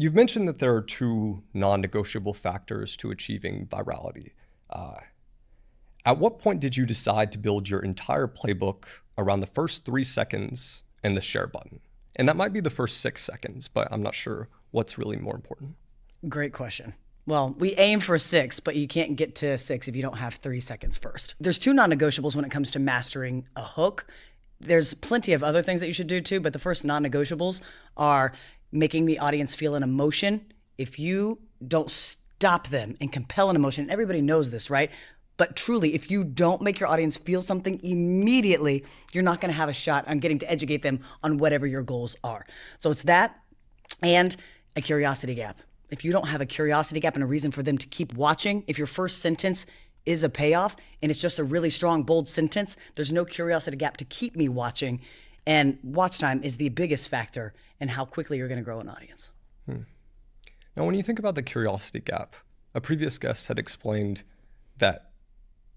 You've mentioned that there are two non-negotiable factors to achieving virality. Uh, at what point did you decide to build your entire playbook around the first 3 seconds and the share button? And that might be the first 6 seconds, but I'm not sure what's really more important. Great question. Well, we aim for 6, but you can't get to 6 if you don't have 3 seconds first. There's two non-negotiables when it comes to mastering a hook. There's plenty of other things that you should do too, but the first non-negotiables are making the audience feel an emotion. If you don't stop them and compel an emotion, everybody knows this, right? But truly, if you don't make your audience feel something immediately, you're not gonna have a shot on getting to educate them on whatever your goals are. So it's that and a curiosity gap. If you don't have a curiosity gap and a reason for them to keep watching, if your first sentence is a payoff and it's just a really strong, bold sentence, there's no curiosity gap to keep me watching. And watch time is the biggest factor in how quickly you're gonna grow an audience. Now, when you think about the curiosity gap, a previous guest had explained that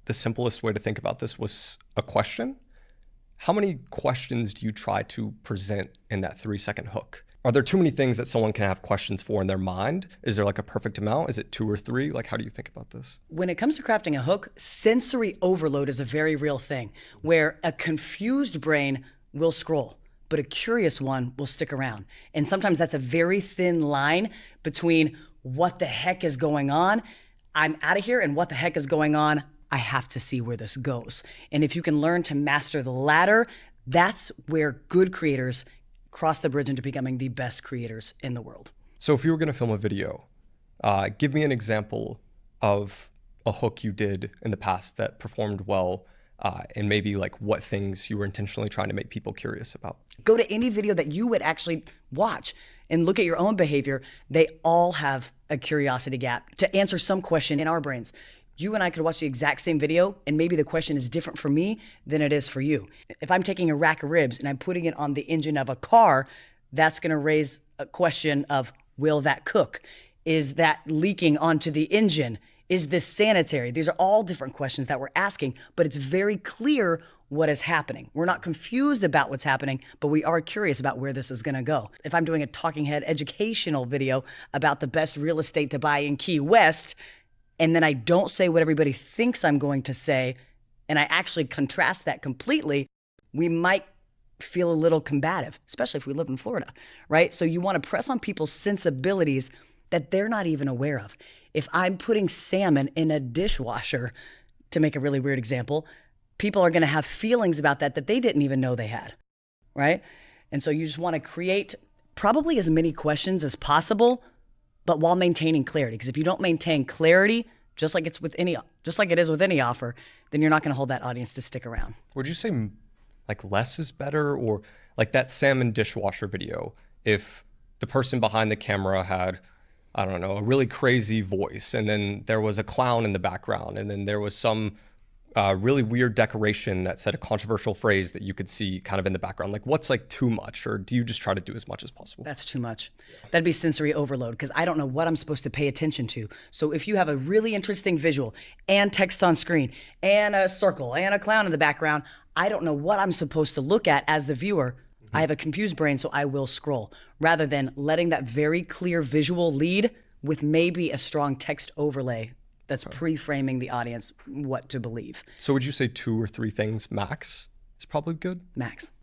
the simplest way to think about this was a question. How many questions do you try to present in that 3-second hook? Are there too many things that someone can have questions for in their mind? Is there like a perfect amount? Is it 2 or 3? Like, how do you think about this? When it comes to crafting a hook, sensory overload is a very real thing where a confused brain will scroll, but a curious one will stick around. And sometimes that's a very thin line between what the heck is going on, I'm out of here, and what the heck is going on, I have to see where this goes. And if you can learn to master the latter, that's where good creators cross the bridge into becoming the best creators in the world. So if you were going to film a video, give me an example of a hook you did in the past that performed well, and maybe like what things you were intentionally trying to make people curious about. Go to any video that you would actually watch and look at your own behavior. They all have a curiosity gap to answer some question in our brains. You and I could watch the exact same video and maybe the question is different for me than it is for you. If I'm taking a rack of ribs and I'm putting it on the engine of a car, that's gonna raise a question of, will that cook? Is that leaking onto the engine? Is this sanitary? These are all different questions that we're asking, but it's very clear what is happening. We're not confused about what's happening, but we are curious about where this is gonna go. If I'm doing a talking head educational video about the best real estate to buy in Key West, and then I don't say what everybody thinks I'm going to say, and I actually contrast that completely, we might feel a little combative, especially if we live in Florida, right? So you want to press on people's sensibilities that they're not even aware of. If I'm putting salmon in a dishwasher, to make a really weird example, people are going to have feelings about that they didn't even know they had, right? And so you just want to create probably as many questions as possible, but while maintaining clarity. Because if you don't maintain clarity, just like it is with any offer, then you're not going to hold that audience to stick around. Would you say like less is better, or like that salmon dishwasher video? If the person behind the camera had, I don't know, a really crazy voice, and then there was a clown in the background, and then there was some really weird decoration that said a controversial phrase that you could see kind of in the background. Like, what's like too much, or do you just try to do as much as possible? That's too much. That'd be sensory overload because I don't know what I'm supposed to pay attention to. So if you have a really interesting visual and text on screen and a circle and a clown in the background, I don't know what I'm supposed to look at as the viewer. I have a confused brain, so I will scroll rather than letting that very clear visual lead with maybe a strong text overlay that's pre-framing the audience what to believe. So would you say 2 or 3 things max is probably good? Max.